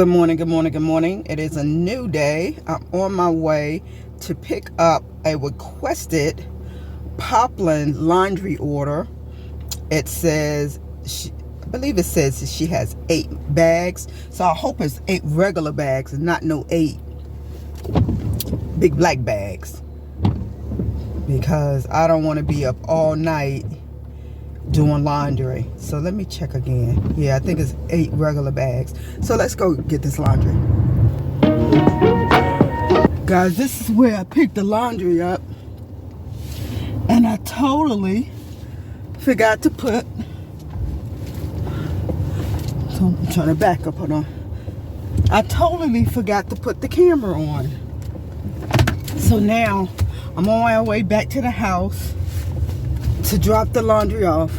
Good morning, good morning, good morning. It is a new day. I'm on my way to pick up a requested Poplin laundry order. It says, I believe it says she has 8 bags. So I hope it's 8 regular bags and not no 8 big black bags. Because I don't want to be up all night doing laundry. So let me check again. Yeah, I think it's 8 regular bags. So let's go get this laundry. Guys, this is where I picked the laundry up. And I totally forgot to put, so I'm trying to back up, hold on. I totally forgot to put the camera on. So now I'm on my way back to the house to drop the laundry off.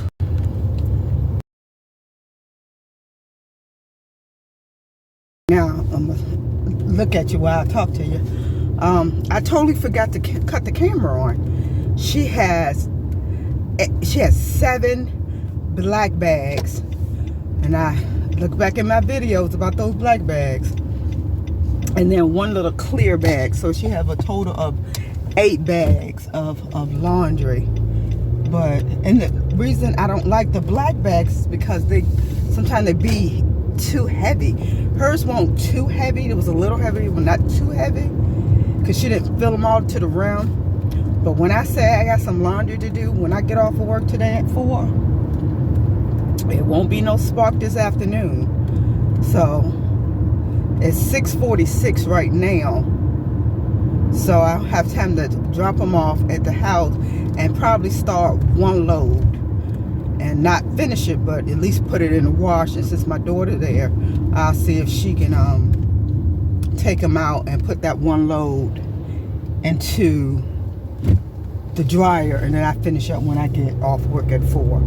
Now I'm gonna look at you while I talk to you. I totally forgot to cut the camera on. She has 7 black bags, and I look back at my videos about those black bags, and then 1 little clear bag. So she have a total of 8 bags of laundry. And the reason I don't like the black bags is because sometimes they be too heavy. Hers wasn't too heavy. It was a little heavy, but not too heavy, because she didn't fill them all to the rim. But when I say I got some laundry to do when I get off of work today at 4, it won't be no spark this afternoon. So it's 6:46 right now. So I'll have time to drop them off at the house and probably start 1 load and not finish it, but at least put it in the wash. And since my daughter there, I'll see if she can take them out and put that 1 load into the dryer, and then I finish up when I get off work at 4.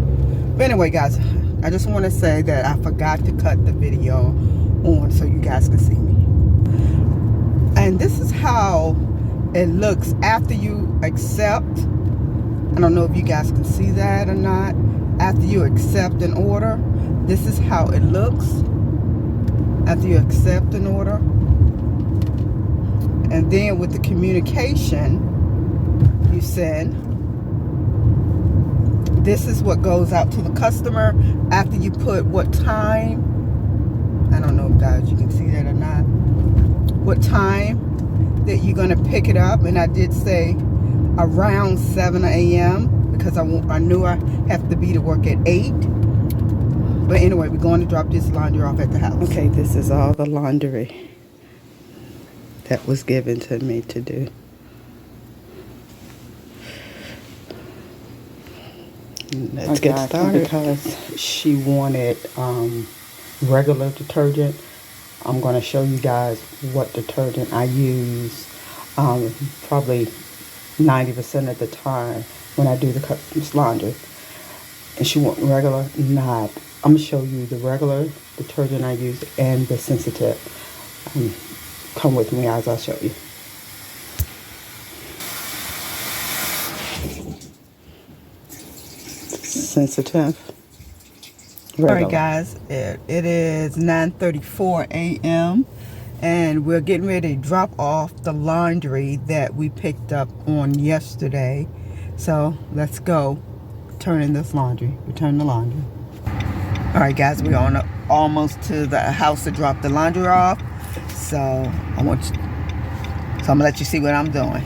But anyway, guys, I just want to say that I forgot to cut the video on so you guys can see me. And this is how it looks after you accept. I don't know if you guys can see that or not. After you accept an order, this is how it looks after you accept an order. And then with the communication you send, this is what goes out to the customer after you put what time. I don't know, guys, you can see that or not. What time that you're going to pick it up. And I did say around 7 a.m. because I knew I have to be to work at 8. But anyway, we're going to drop this laundry off at the house. Okay, this is all the laundry that was given to me to do. Let's get started. Because she wanted regular detergent, I'm going to show you guys what detergent I use probably 90% of the time when I do the customer's laundry. And she wants regular, not. I'm going to show you the regular detergent I use and the sensitive. Come with me as I'll show you. Sensitive. Regular. All right, guys, it is 9:34 a.m. and we're getting ready to drop off the laundry that we picked up on yesterday. So let's go return the laundry. All right, guys, we're almost to the house to drop the laundry off. So I'm gonna let you see what I'm doing.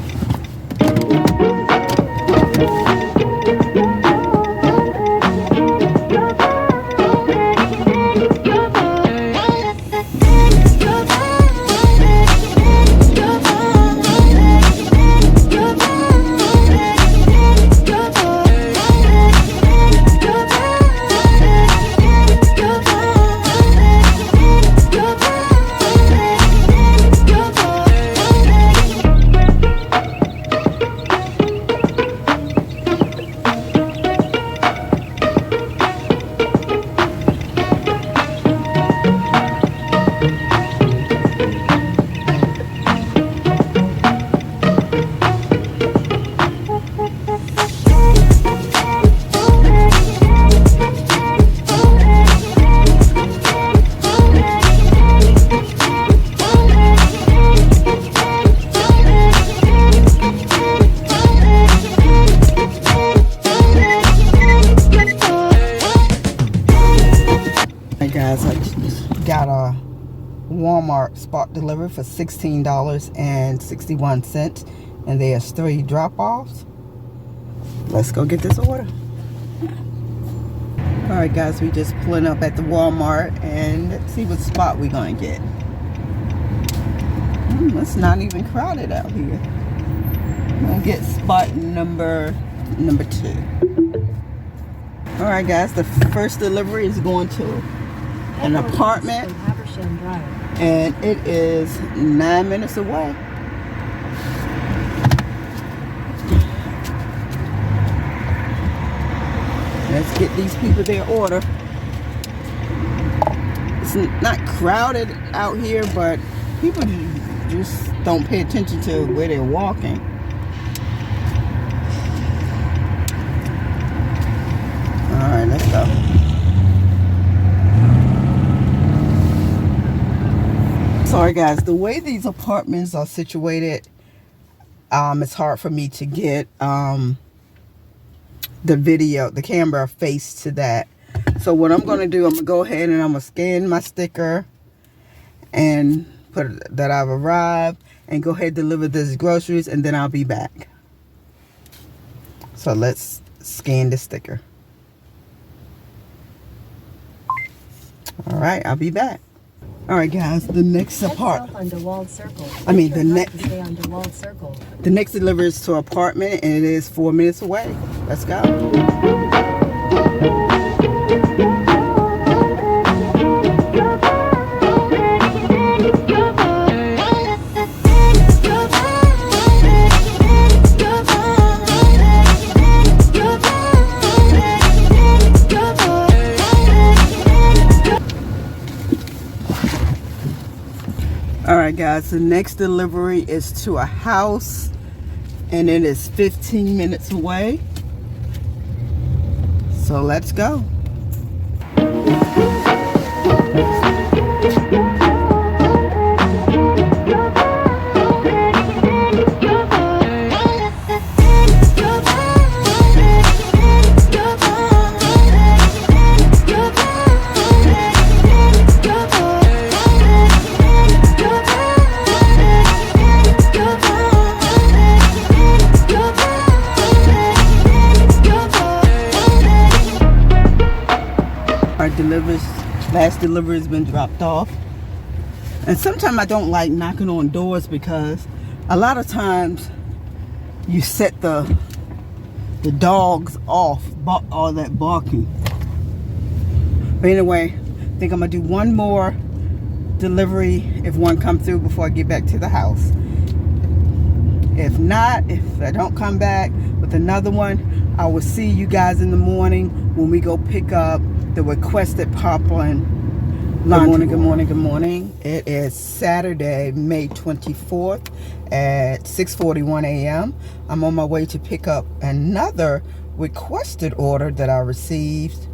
Spark delivery for $16.61, and there's 3 drop-offs. Let's go get this order. All right, guys, we just pulling up at the Walmart, and let's see what spot we're gonna get. It's not even crowded out here. I'm gonna get spot number 2. All right, guys, the first delivery is going to an apartment, and it is 9 minutes away. Let's get these people their order. It's not crowded out here, but people just don't pay attention to where they're walking. All right, let's go. Sorry, guys, the way these apartments are situated, it's hard for me to get the camera face to that. So what I'm gonna do, I'm gonna go ahead and I'm gonna scan my sticker and put that I've arrived, and go ahead and deliver these groceries, and then I'll be back. So let's scan the sticker. All right, I'll be back. All right, guys, the next apartment. The next delivery is to an apartment, and it is 4 minutes away. Let's go. All right, guys, the next delivery is to a house, and it is 15 minutes away. So let's go. Last delivery has been dropped off, and sometimes I don't like knocking on doors because a lot of times you set the dogs off, all that barking. But anyway, I think I'm gonna do one more delivery if one comes through before I get back to the house. If not, if I don't come back with another one, I will see you guys in the morning when we go pick up the requested Parkland laundry. Good morning. It is Saturday, May 24th at 6:41 a.m. I'm on my way to pick up another requested order that I received.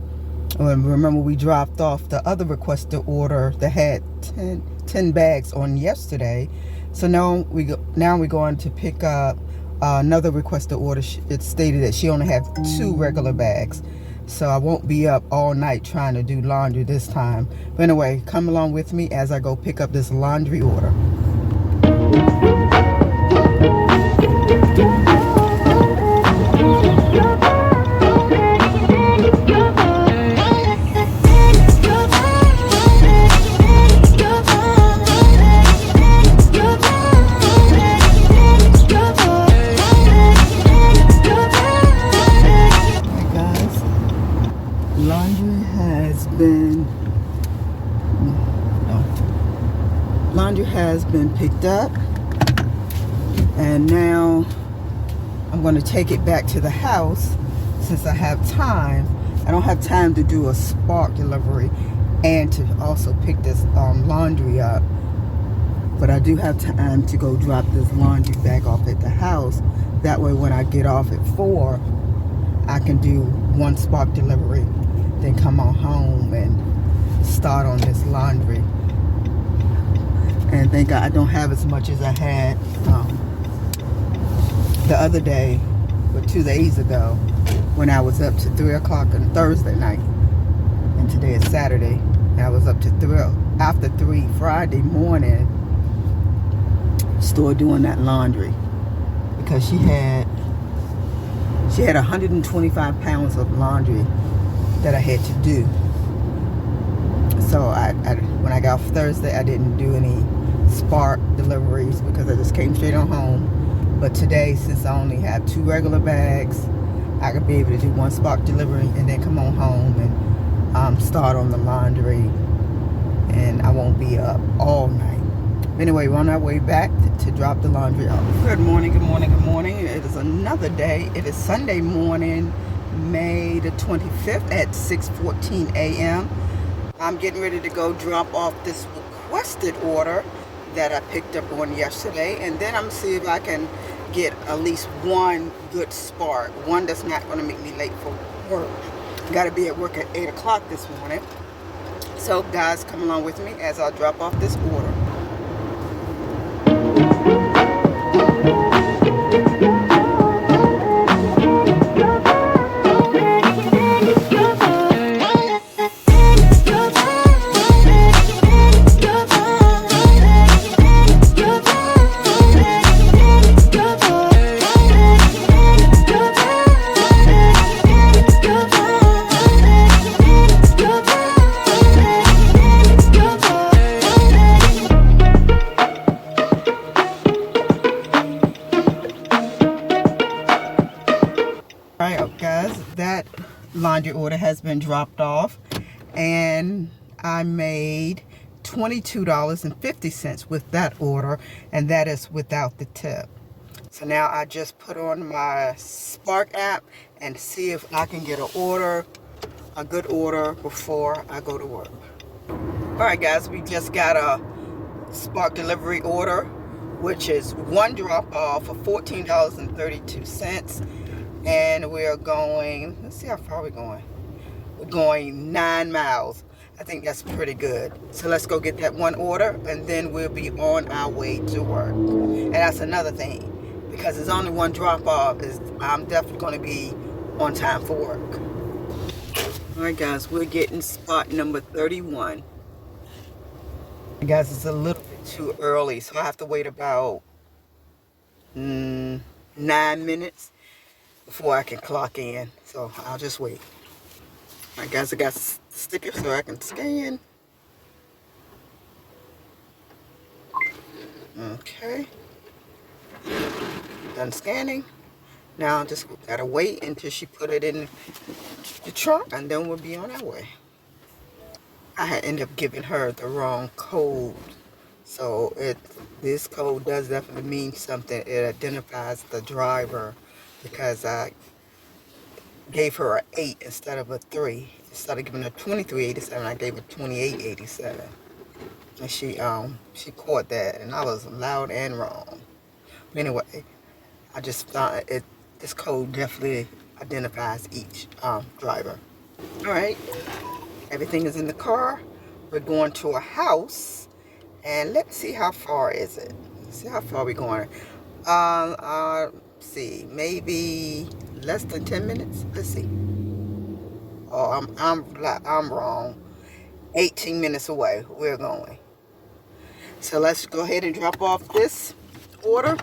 Remember, we dropped off the other requested order that had 10 bags on yesterday. So now we're going to pick up another requested order. It stated that she only has 2 regular bags. So I won't be up all night trying to do laundry this time. But anyway, come along with me as I go pick up this laundry order. Laundry has been picked up, and now I'm going to take it back to the house since I have time. I don't have time to do a Spark delivery and to also pick this laundry up, but I do have time to go drop this laundry bag off at the house. That way when I get off at 4, I can do one Spark delivery, then come on home and start on this laundry. And thank God I don't have as much as I had the other day, or 2 days ago, when I was up to 3 o'clock on Thursday night. And today is Saturday, and I was up to after 3 Friday morning, start doing that laundry because she had 125 pounds of laundry that I had to do. So when I got off Thursday, I didn't do any Spark deliveries because I just came straight on home. But today, since I only have 2 regular bags, I could be able to do 1 Spark delivery and then come on home and start on the laundry, and I won't be up all night. Anyway, we're on our way back to drop the laundry off. Good morning, good morning, good morning. It is another day. It is Sunday morning, May the 25th at 6:14 a.m. I'm getting ready to go drop off this requested order that I picked up on yesterday, and then I'm gonna see if I can get at least 1 good Spark, one that's not going to make me late for work. Got to be at work at 8 o'clock this morning. So guys, come along with me as I drop off this order. Alright guys, that laundry order has been dropped off, and I made $22.50 with that order, and that is without the tip. So now I just put on my Spark app and see if I can get a good order before I go to work. Alright guys, we just got a Spark delivery order, which is 1 drop off for $14.32. And we're going, let's see how far we're going. We're going 9 miles. I think that's pretty good. So let's go get that 1 order, and then we'll be on our way to work. And that's another thing, because there's only 1 drop off, I'm definitely going to be on time for work. Alright guys, we're getting spot number 31. Guys, it's a little bit too early, so I have to wait about 9 minutes before I can clock in, so I'll just wait. Alright guys, I got stickers so I can scan. Okay, done scanning. Now I just gotta wait until she put it in the trunk, and then we'll be on our way. I had ended up giving her the wrong code, so this code does definitely mean something. It identifies the driver, because I gave her an 8 instead of a 3. Instead of giving her 23.87, I gave her 28.87. And she caught that, and I was loud and wrong. But anyway, I just found this code definitely identifies each driver. Alright, everything is in the car. We're going to a house, and let's see how far is it. Let's see how far we're going. See, maybe less than 10 minutes. Let's see. Oh, I'm wrong. 18 minutes away we're going. So let's go ahead and drop off this order,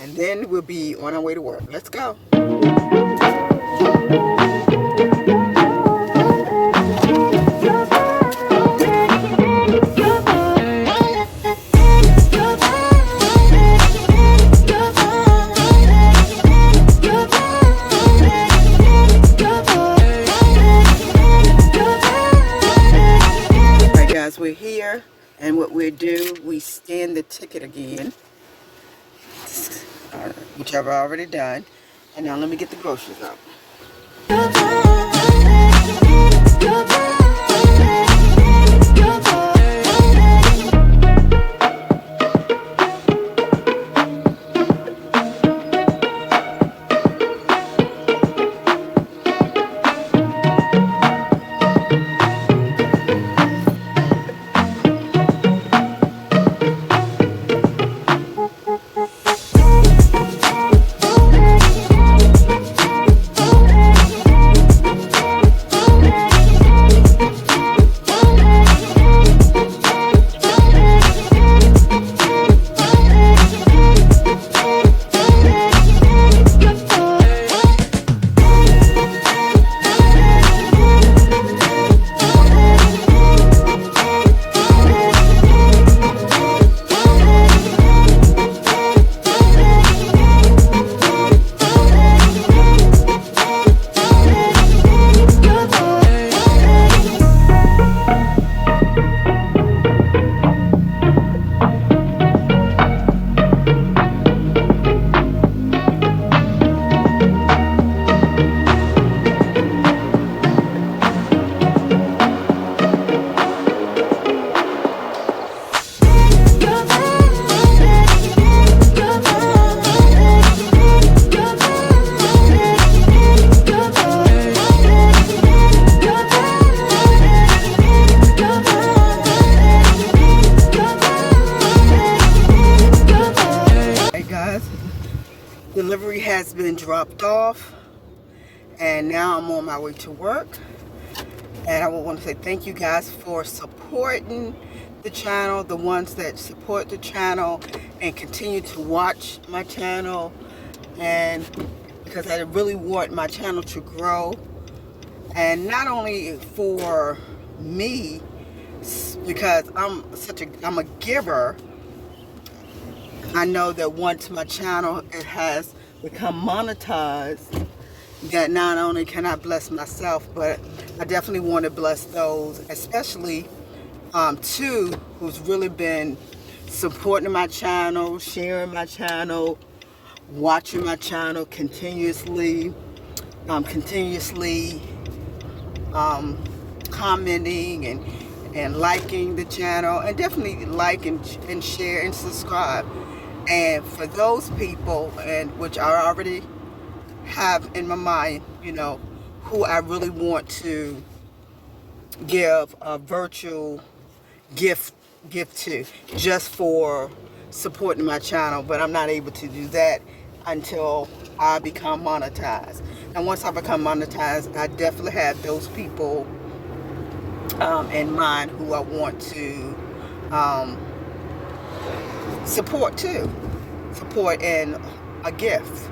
and then we'll be on our way to work. Let's go. We're here, and what we do, we scan the ticket again, which I've already done. And now let me get the groceries up. delivery has been dropped off, and now I'm on my way to work. And I want to say thank you guys for supporting the channel, the ones that support the channel and continue to watch my channel, and because I really want my channel to grow, and not only for me, because I'm a giver. I know that once my channel has become monetized, that not only can I bless myself, but I definitely want to bless those, especially two who's really been supporting my channel, sharing my channel, watching my channel continuously, commenting and liking the channel, and definitely like and share and subscribe. And for those people, and which I already have in my mind, you know, who I really want to give a virtual gift to, just for supporting my channel, but I'm not able to do that until I become monetized. And once I become monetized, I definitely have those people in mind who I want to support too. Support in a gift.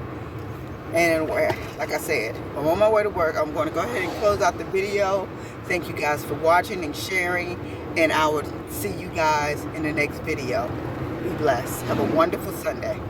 And like I said, I'm on my way to work. I'm going to go ahead and close out the video. Thank you guys for watching and sharing, and I will see you guys in the next video. Be blessed. Have a wonderful Sunday.